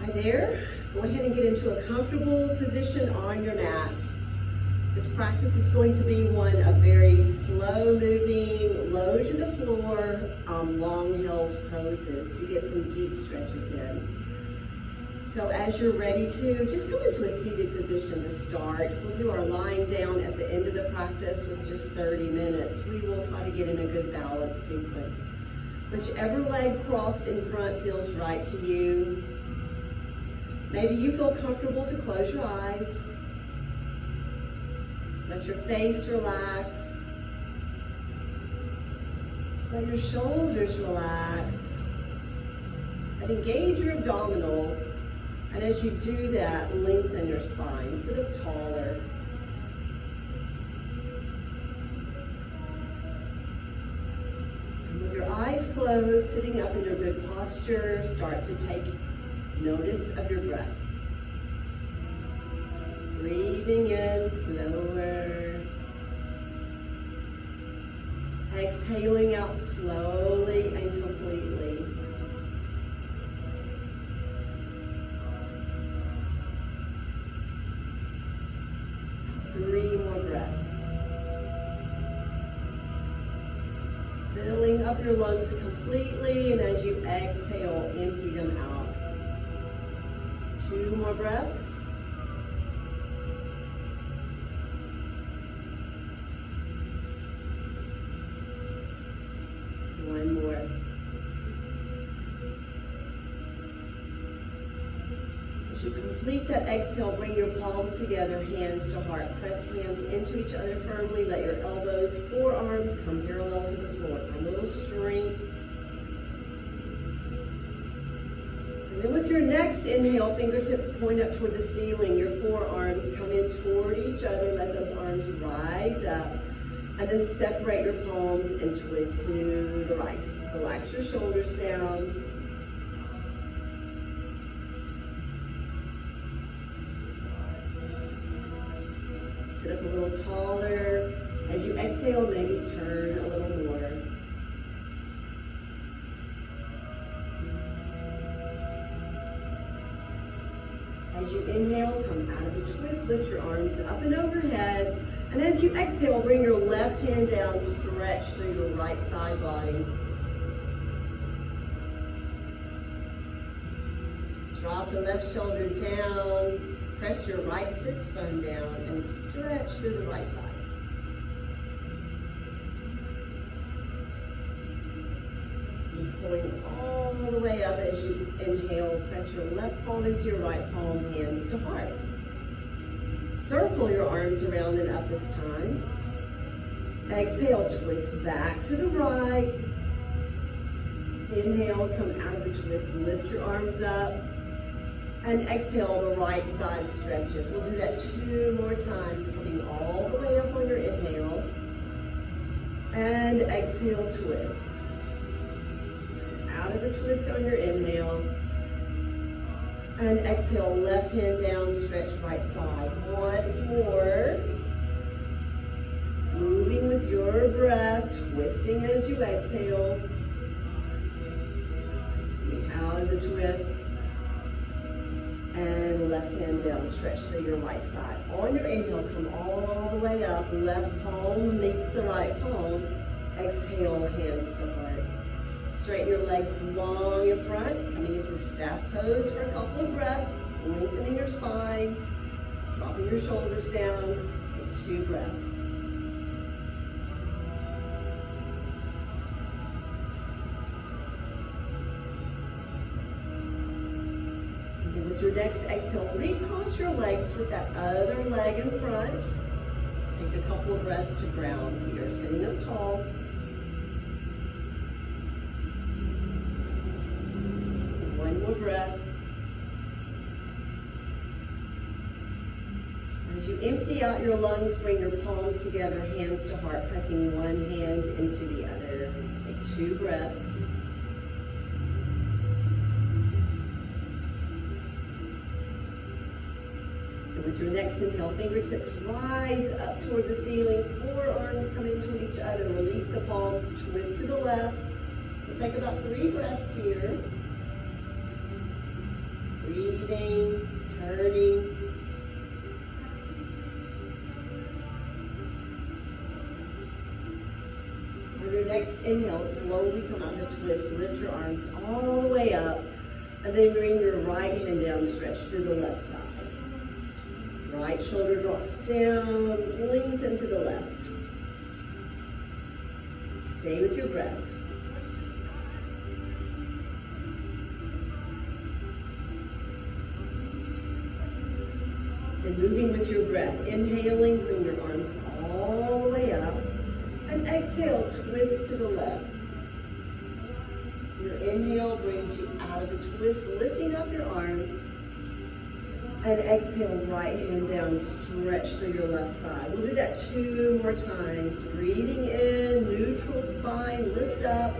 Hi there. Go ahead and get into a comfortable position on your mat. This practice is going to be one of very slow moving, low to the floor, long held poses to get some deep stretches in. So as you're ready to, just come into a seated position to start. We'll do our lying down at the end of the practice with just 30 minutes. We will try to get in a good balance sequence. Whichever leg crossed in front feels right to you. Maybe you feel comfortable to close your eyes. Let your face relax. Let your shoulders relax. And engage your abdominals. And as you do that, lengthen your spine. Sit up taller. And with your eyes closed, sitting up in your good posture, start to take notice of your breath. Breathing in slower. Exhaling out slowly and completely. Three more breaths. Filling up your lungs completely, and as you exhale, empty them out. Two more breaths. One more. As you complete that exhale, bring your palms together, hands to heart. Press hands into each other firmly. Let your elbows, forearms come parallel to the floor. Find a little strength. And then with your next inhale, fingertips point up toward the ceiling. Your forearms come in toward each other. Let those arms rise up. And then separate your palms and twist to the right. Relax your shoulders down. Sit up a little taller. As you exhale, maybe turn a little more. As you inhale, come out of the twist, lift your arms up and overhead. And as you exhale, bring your left hand down, stretch through your right side body. Drop the left shoulder down, press your right sits bone down, and stretch through the right side. And pulling all the way up as you inhale, press your left palm into your right palm, hands to heart. Circle your arms around and up this time. Exhale, twist back to the right. Inhale, come out of the twist, lift your arms up. And exhale, the right side stretches. We'll do that 2 more times, coming all the way up on your inhale. And exhale, twist. Out of the twist on your inhale. And exhale, left hand down, stretch right side. Once more. Moving with your breath, twisting as you exhale. Out of the twist. And left hand down, stretch to your right side. On your inhale, come all the way up. Left palm meets the right palm. Exhale, hands to heart. Straighten your legs long in front, coming into staff pose for a couple of breaths, lengthening your spine, dropping your shoulders down. Take 2 breaths. And then with your next exhale, recross your legs with that other leg in front. Take a couple of breaths to ground here, sitting up tall. One more breath. As you empty out your lungs, bring your palms together, hands to heart, pressing one hand into the other. Take 2 breaths. And with your next inhale, fingertips rise up toward the ceiling, forearms come in toward each other. Release the palms, twist to the left. We'll take about 3 breaths here. Breathing, turning. On your next inhale, slowly come out of the twist. Lift your arms all the way up, and then bring your right hand down, stretch through the left side. Right shoulder drops down, lengthen to the left. Stay with your breath. And moving with your breath, inhaling, bring your arms all the way up. And exhale, twist to the left. Your inhale brings you out of the twist, lifting up your arms. And exhale, right hand down, stretch through your left side. We'll do that 2 more times. Breathing in, neutral spine, lift up.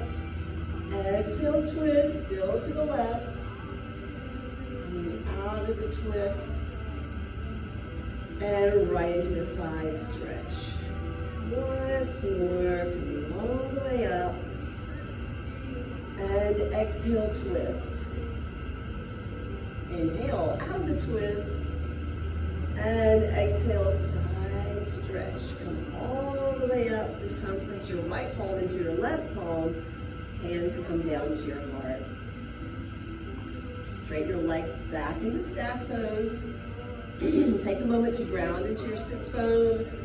Exhale, twist, still to the left. Coming out of the twist. And right into the side stretch. Once more, coming all the way up. And exhale, twist. Inhale, out of the twist. And exhale, side stretch. Come all the way up. This time, press your right palm into your left palm. Hands come down to your heart. Straighten your legs back into staff pose. Take a moment to ground into your sits bones.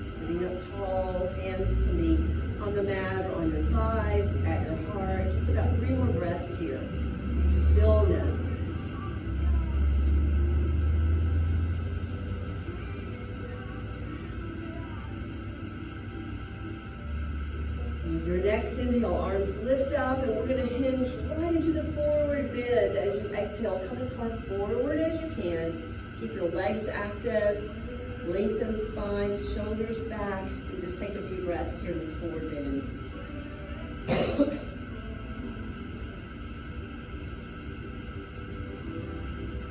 Sitting up tall, hands can be on the mat or on your thighs, at your heart. Just about 3 more breaths here. Stillness. With your next inhale, arms lift up, and we're going to hinge right into the forward bend. As you exhale, come as far forward as you can. Keep your legs active, lengthen spine, shoulders back, and just take a few breaths here in this forward bend.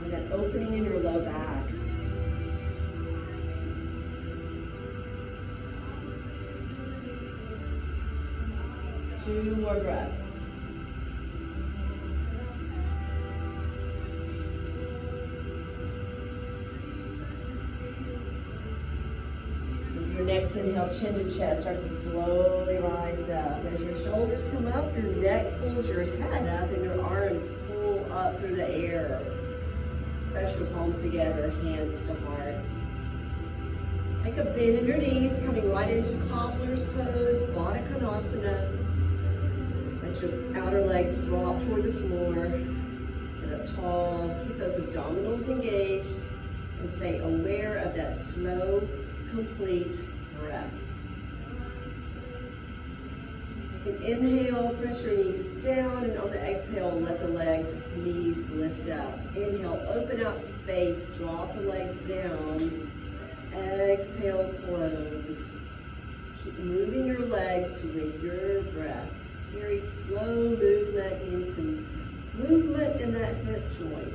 And that opening in your low back. Two more breaths. Next inhale, chin to chest, start to slowly rise up. As your shoulders come up, your neck pulls your head up and your arms pull up through the air. Press your palms together, hands to heart. Take a bend in your knees, coming right into cobbler's pose, Baddha Konasana. Let your outer legs drop toward the floor. Sit up tall, keep those abdominals engaged, and stay aware of that slow, complete breath. Take an inhale, press your knees down, and on the exhale, let the legs, knees lift up. Inhale, open out space, drop the legs down. Exhale, close. Keep moving your legs with your breath. Very slow movement, getting some movement in that hip joint.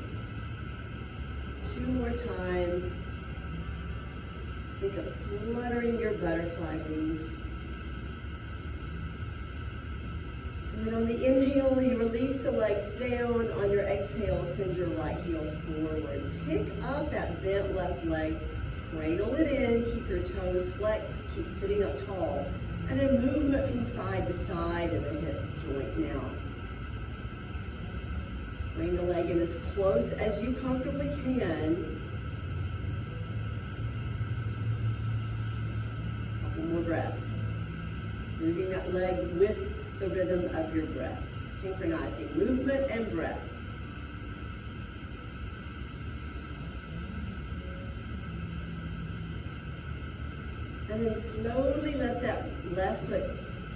2 more times. Think of fluttering your butterfly wings. And then on the inhale, you release the legs down. On your exhale, send your right heel forward. Pick up that bent left leg, cradle it in, keep your toes flexed, keep sitting up tall. And then movement from side to side in the hip joint now. Bring the leg in as close as you comfortably can. More breaths. Moving that leg with the rhythm of your breath. Synchronizing movement and breath. And then slowly let that left foot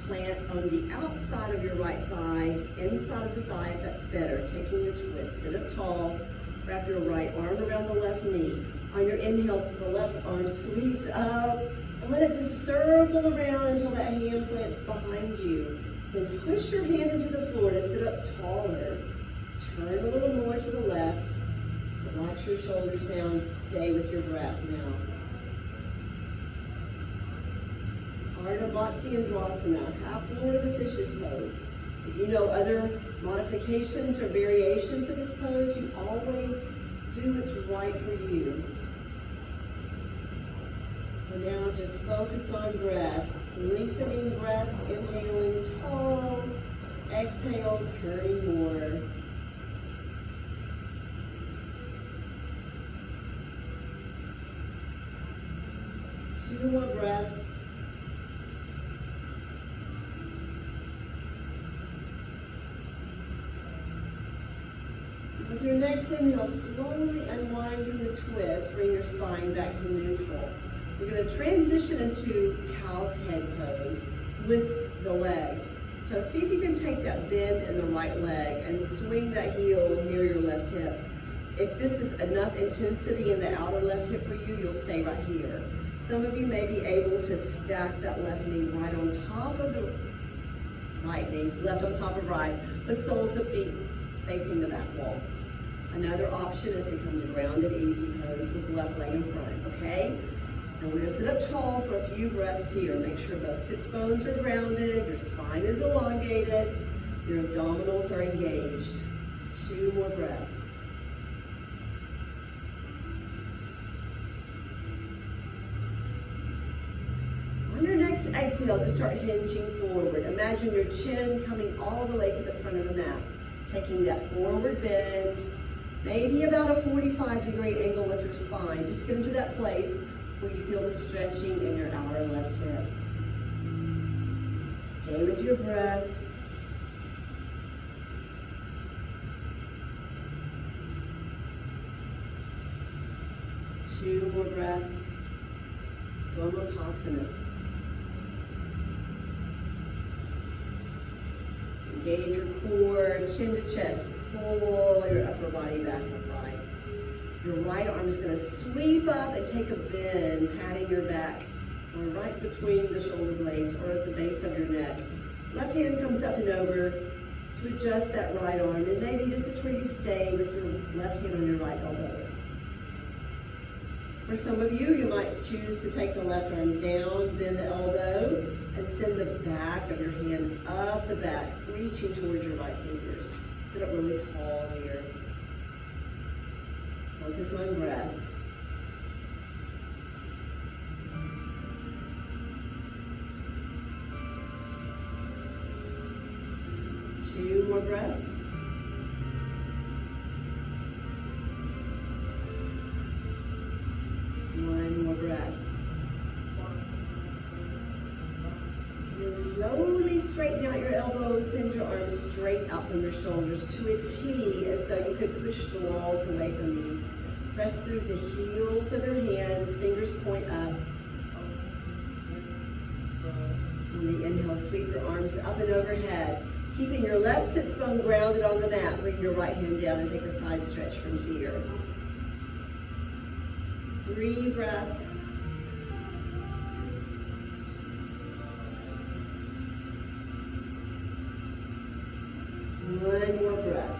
plant on the outside of your right thigh, inside of the thigh if that's better. Taking the twist. Sit up tall. Wrap your right arm around the left knee. On your inhale, the left arm sweeps up. And let it just circle around until that hand plant's behind you. Then push your hand into the floor to sit up taller. Turn a little more to the left. Relax your shoulders down. Stay with your breath now. Ardha Matsyendrasana, half Lord of the Fishes pose. If you know other modifications or variations of this pose, you always do what's right for you. For now, just focus on breath. Lengthening breaths, inhaling tall, exhale, turning more. Two more breaths. With your next inhale, slowly unwind from the twist. Bring your spine back to neutral. We're going to transition into cow's head pose with the legs. So see if you can take that bend in the right leg and swing that heel near your left hip. If this is enough intensity in the outer left hip for you, you'll stay right here. Some of you may be able to stack that left knee right on top of the right knee, left on top of right, with soles of feet facing the back wall. Another option is to come to grounded easy pose with left leg in front, okay? Now we're gonna sit up tall for a few breaths here. Make sure both sits bones are grounded, your spine is elongated, your abdominals are engaged. Two more breaths. On your next exhale, just start hinging forward. Imagine your chin coming all the way to the front of the mat. Taking that forward bend, maybe about a 45-degree angle with your spine. Just get into that place where you feel the stretching in your outer left hip. Stay with your breath. Two more breaths. Gomukhasana. Engage your core, chin to chest. Pull your upper body back upright. Your right arm is going to sweep up and take a bend, patting your back, or right between the shoulder blades or at the base of your neck. Left hand comes up and over to adjust that right arm, and maybe this is where you stay with your left hand on your right elbow. For some of you, you might choose to take the left arm down, bend the elbow, and send the back of your hand up the back, reaching towards your right fingers. Sit up really tall here. Focus on breath. Two more breaths. One more breath. And then slowly straighten out your elbows, send your arms straight out from your shoulders to a T, as though you could push the walls away from you. Press through the heels of your hands, fingers point up. On the inhale, sweep your arms up and overhead. Keeping your left sits bone grounded on the mat, bring your right hand down and take a side stretch from here. 3 breaths. One more breath.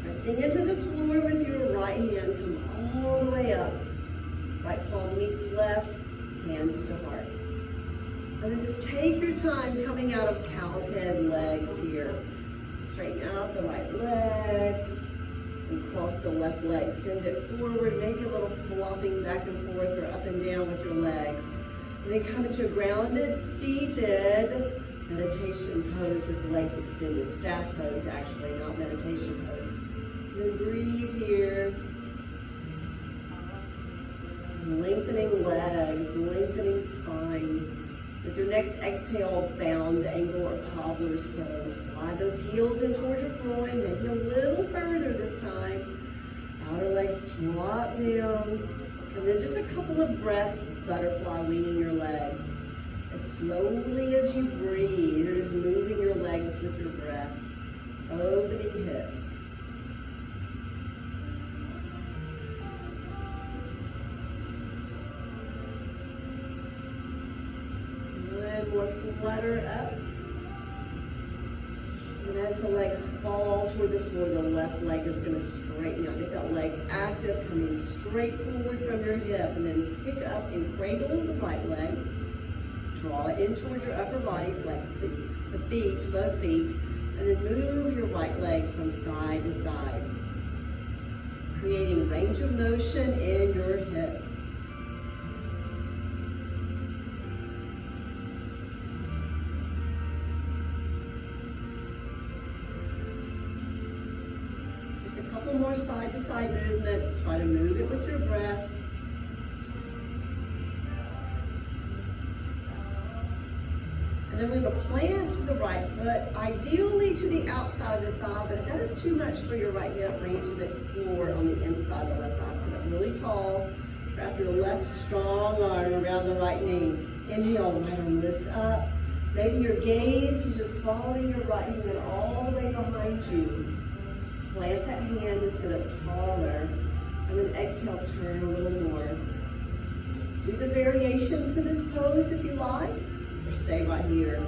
Pressing into the floor with your right hand, come all the way up. Right palm meets left, hands to heart. And then just take your time coming out of cow's head legs here. Straighten out the right leg and cross the left leg. Send it forward, maybe a little flopping back and forth or up and down with your legs. And then come into a grounded, seated meditation pose with legs extended. Staff pose, actually, not meditation pose. And then breathe here. Lengthening legs, lengthening spine. With your next exhale, bound angle or cobbler's pose. Slide those heels in towards your groin, maybe a little further this time. Outer legs drop down. And then just a couple of breaths, butterfly winging your legs. As slowly as you breathe, you're just moving your legs with your breath. Opening hips. More flutter up. And as the legs fall toward the floor, the left leg is going to straighten out. Get that leg active, coming straight forward from your hip, and then pick up and cradle the right leg. Draw it in towards your upper body, flex the feet, both feet, and then move your right leg from side to side, creating range of motion in your hip. Just a couple more side to side movements. Try to move it with your breath. And then we will plant the right foot, ideally to the outside of the thigh, but if that is too much for your right hip, bring it to the floor on the inside of the left thigh. Sit up really tall. Wrap your left strong arm around the right knee. Inhale, right arm lifts up. Maybe your gaze is just following your right hand all the way behind you. Plant that hand to sit up taller. And then exhale, turn a little more. Do the variations in this pose if you like, or stay right here.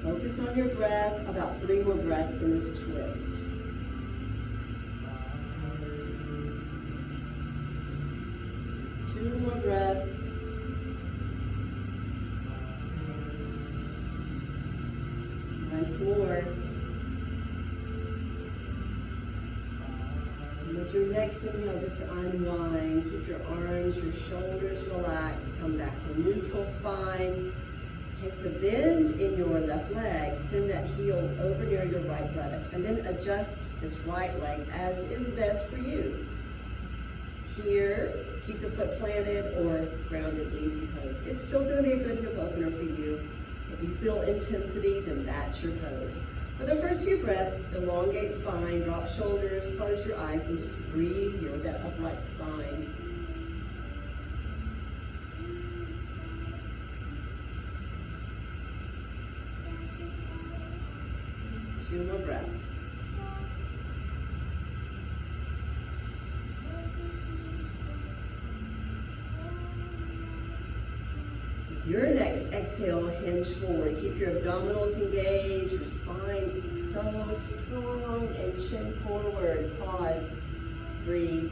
Focus on your breath, about 3 more breaths in this twist. Two more breaths. Once more. With your next inhale, just unwind. Keep your arms, your shoulders relaxed. Come back to neutral spine. Take the bend in your left leg. Send that heel over near your right buttock. And then adjust this right leg as is best for you. Here, keep the foot planted or grounded easy pose. It's still going to be a good hip opener for you. If you feel intensity, then that's your pose. For the first few breaths, elongate spine, drop shoulders, close your eyes, and just breathe here with that upright spine. Two more breaths. With your next exhale, hinge forward. Keep your abdominals engaged, your spine is so strong, and chin forward. Pause, breathe.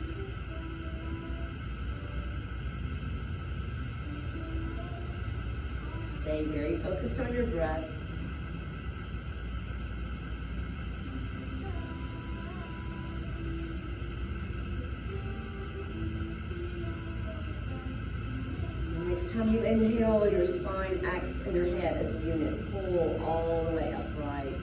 Stay very focused on your breath. Next time you inhale, your spine acts in your head as a unit. Pull all the way upright.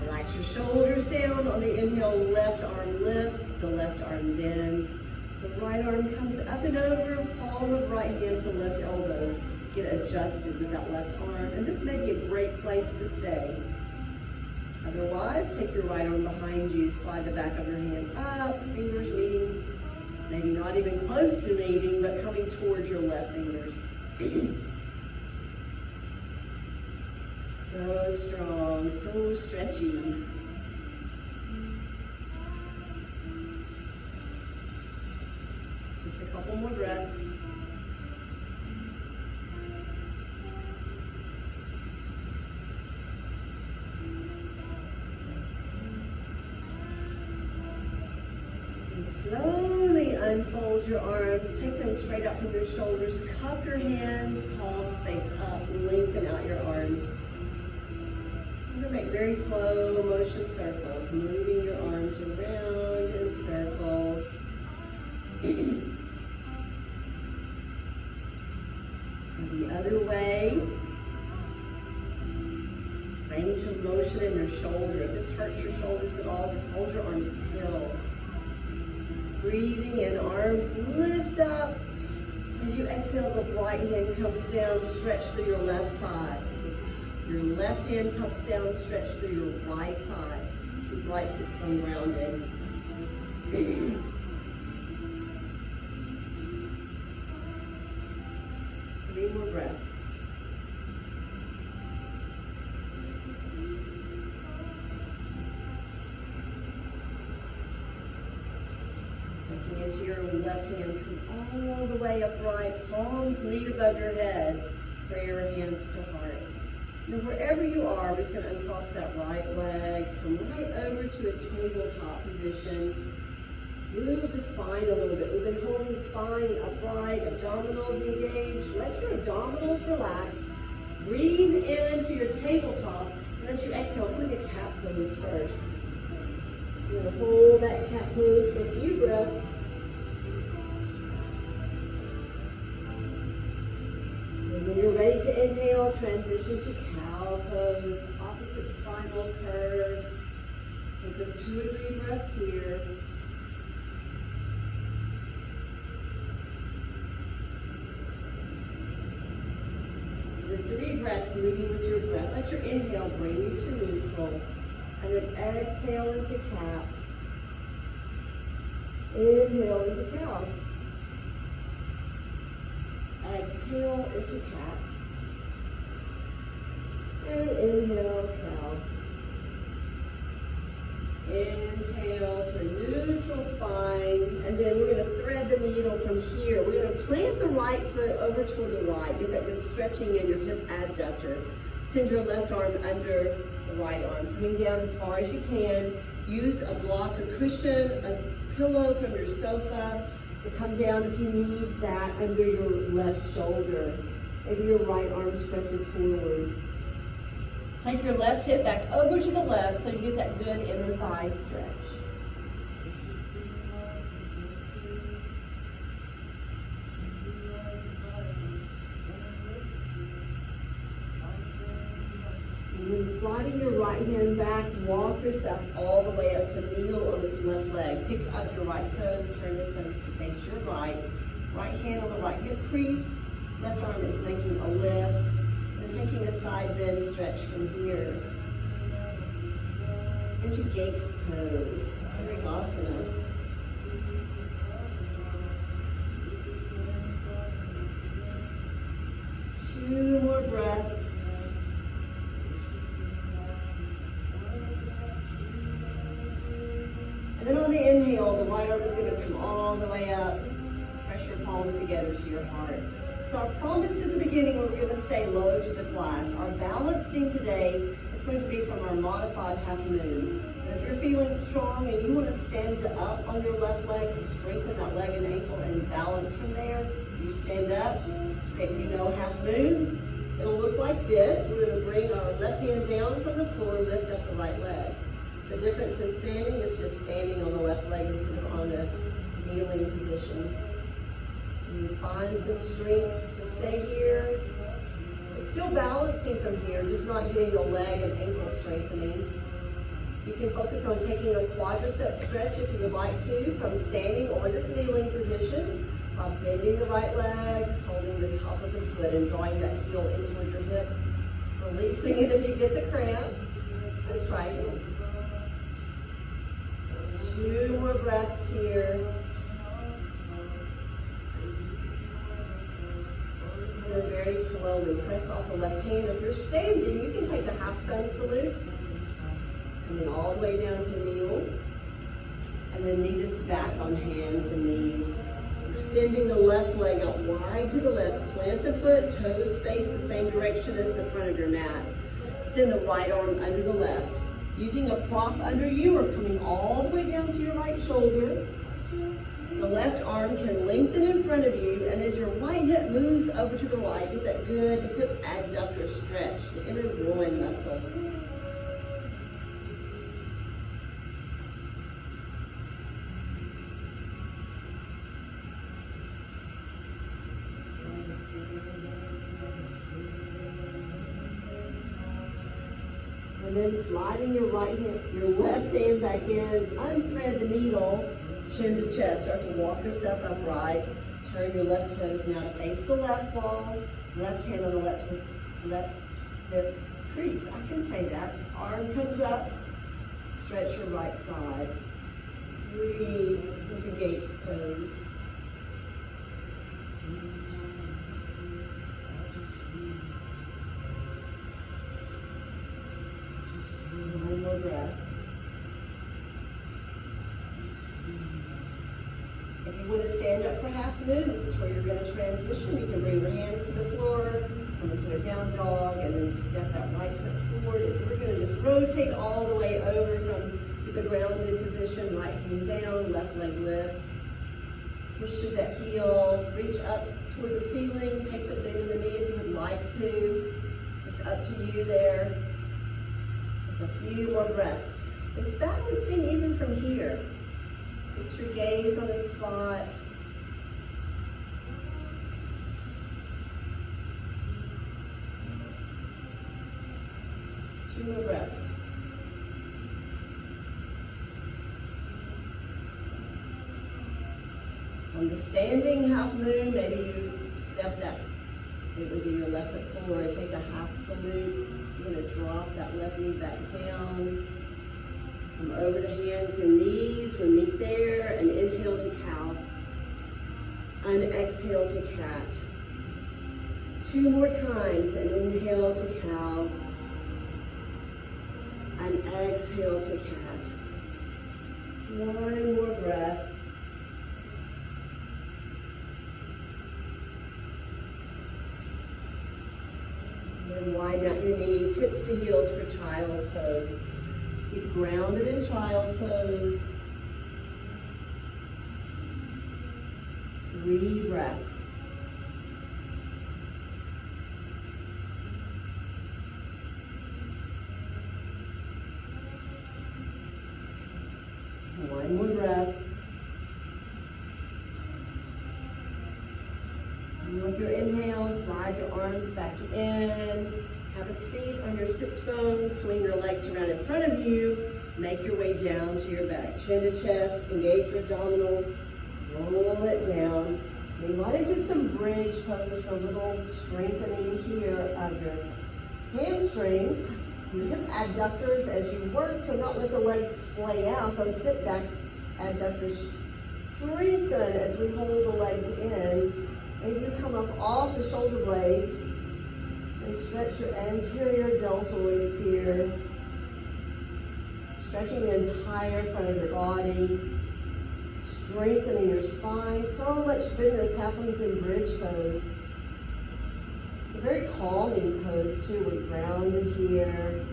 Relax your shoulders down. On the inhale, left arm lifts, the left arm bends. The right arm comes up and over, palm of right hand to left elbow. Get adjusted with that left arm. And this may be a great place to stay. Otherwise, take your right arm behind you, slide the back of your hand up, fingers meeting. Maybe not even close to meeting, but coming towards your left fingers. So strong, so stretchy. Just a couple more breaths. Slowly unfold your arms, take them straight up from your shoulders, cup your hands, palms face up, lengthen out your arms. I'm going to make very slow motion circles, moving your arms around in circles. The other way, range of motion in your shoulder. If this hurts your shoulders at all, just hold your arms still. Breathing in, arms lift up. As you exhale, the right hand comes down, stretch through your left side. Your left hand comes down, stretch through your right side. Keep right sits bone rounded. 3 more breaths. Pressing into your left hand, come all the way upright, palms meet above your head, prayer hands to heart. Now wherever you are, we're just going to uncross that right leg, come right over to a tabletop position. Move the spine a little bit. We've been holding the spine upright, abdominals engaged. Let your abdominals relax. Breathe into your tabletop. And as you exhale, come into cat pose first. You're going to hold that cat pose for a few breaths. And when you're ready to inhale, transition to cow pose, opposite spinal curve. Take us 2 or 3 breaths here. The 3 breaths moving with your breath. Let your inhale bring you to neutral. And then exhale into cat. Inhale into cow. Exhale into cat. And inhale, cow. Inhale to neutral spine. And then we're going to thread the needle from here. We're going to plant the right foot over toward the right. Get that good stretching in your hip adductor. Send your left arm under the right arm. Coming down as far as you can. Use a block, a cushion, a pillow from your sofa to come down if you need that under your left shoulder. Maybe your right arm stretches forward. Take your left hip back over to the left so you get that good inner thigh stretch. And then sliding your right hand back, walk yourself all the way up to kneel on this left leg. Pick up your right toes, turn your toes to face your right. Right hand on the right hip crease. Left arm is making a lift. And taking a side bend stretch from here. Into gate pose, Virasana. Two more breaths. And then on the inhale, the right arm is going to come all the way up. Press your palms together to your heart. So I promised at the beginning we're going to stay low to the class. Our balancing today is going to be from our modified half moon. And if you're feeling strong and you want to stand up on your left leg to strengthen that leg and ankle and balance from there, you stand up, half moon. It'll look like this. We're going to bring our left hand down from the floor, lift up the right leg. The difference in standing is just standing on the left leg instead of on the kneeling position. And find some strength to stay here. It's still balancing from here, just not getting the leg and ankle strengthening. You can focus on taking a quadricep stretch if you would like to, from standing or this kneeling position, by bending the right leg, holding the top of the foot and drawing that heel in towards your hip. Releasing it if you get the cramp. And try again. 2 more breaths here. And then very slowly press off the left hand. If you're standing, you can take a half sun salute. Coming all the way down to kneel. And then meet us back on hands and knees. Extending the left leg out wide to the left. Plant the foot, toes face the same direction as the front of your mat. Send the right arm under the left. Using a prop under you or coming all the way down to your right shoulder. The left arm can lengthen in front of you, and as your right hip moves over to the right, get that good hip adductor stretch, the inner groin muscle. And then sliding your left hand back in, unthread the needle, chin to chest. Start to walk yourself upright. Turn your left toes now to face the left wall. Left hand on the left hip crease. I can say that. Arm comes up. Stretch your right side. Breathe into gate pose. One more breath. If you want to stand up for half moon, this is where you're going to transition. You can bring your hands to the floor, Come into a down dog and then step that right foot forward. As we're going to just rotate all the way over from the grounded position, right hand down, left leg lifts. Push through that heel, reach up toward the ceiling, take the bend in the knee if you would like to. Just up to you there. Take a few more breaths. It's balancing even from here. Fix your gaze on a spot. Two more breaths. On the standing half moon, maybe you step that, it would be your left foot forward, take a half salute. You're going to drop that left knee back down. Come over to hands and knees, we meet there, and inhale to cow. And exhale to cat. Two more times, and inhale to cow. And exhale to cat. One more breath. And widen out your knees, hips to heels for child's pose. Get grounded in child's pose. 3 breaths. One more breath. And with your inhale, slide your arms back in. Have a seat on your sits bones. Swing your legs around in front of you. Make your way down to your back. Chin to chest. Engage your abdominals. Roll it down. We want to do some bridge pose for a little strengthening here of your hamstrings. Your hip adductors as you work to not let the legs splay out. Those hip back adductors strengthen as we hold the legs in. Maybe you come up off the shoulder blades and stretch your anterior deltoids here. Stretching the entire front of your body. Strengthening your spine. So much goodness happens in bridge pose. It's a very calming pose too. We're grounded here.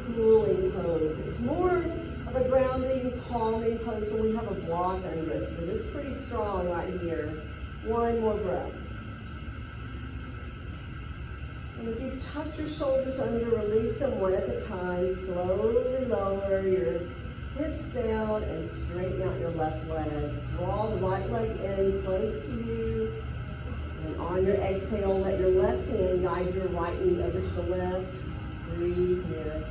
Cooling pose. It's more of a grounding, calming pose when we have a block under us because it's pretty strong right here. One more breath. And if you've tucked your shoulders under, release them one at a time. Slowly lower your hips down and straighten out your left leg. Draw the right leg in close to you. And on your exhale, let your left hand guide your right knee over to the left. Breathe here.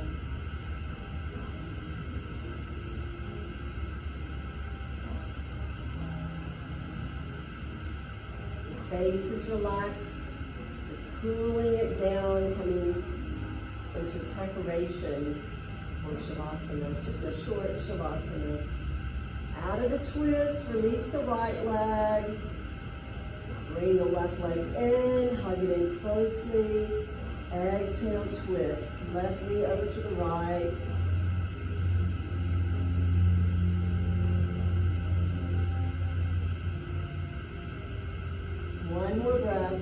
Your face is relaxed. You're cooling it down, coming into preparation for Shavasana, just a short Shavasana. Out of the twist, release the right leg. Bring the left leg in, hug it in closely. Exhale, twist. Left knee over to the right. One more breath.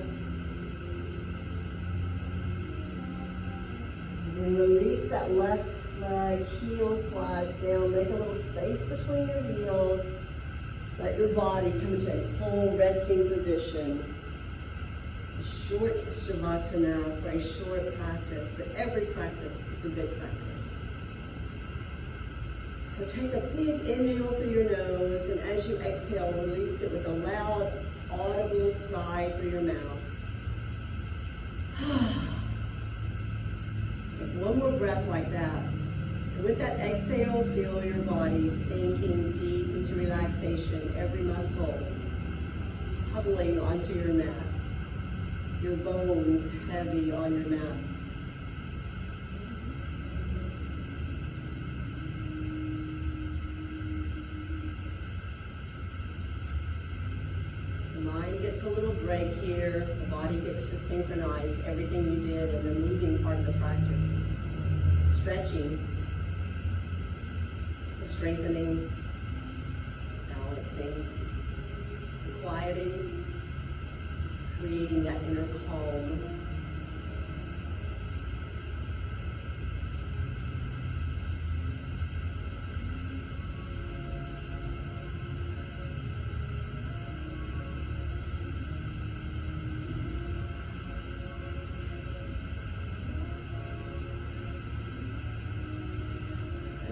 And then release that left leg, heel slides down. Make a little space between your heels. Let your body come to a full resting position. A short Shavasana for a short practice, but every practice is a big practice. So take a big inhale through your nose, and as you exhale, release it with a loud, audible sigh through your mouth. Take one more breath like that. And with that exhale, feel your body sinking deep into relaxation, every muscle huddling onto your mat, your bones heavy on your mat. The mind gets a little break here, the body gets to synchronize everything you did in the moving part of the practice. Stretching, strengthening, balancing, quieting, creating that inner calm.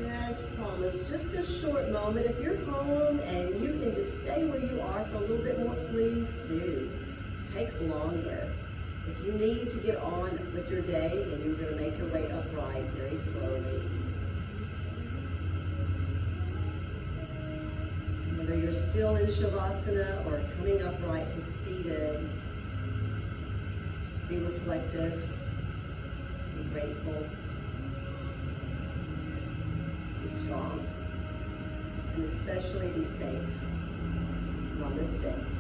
As promised, just a short moment. If you're home and you can just stay where you are for a little bit more, please do. Take longer. If you need to get on with your day, then you're going to make your way upright very slowly. Whether you're still in Shavasana or coming upright to seated, just be reflective, be grateful. Be strong, and especially be safe. Namaste.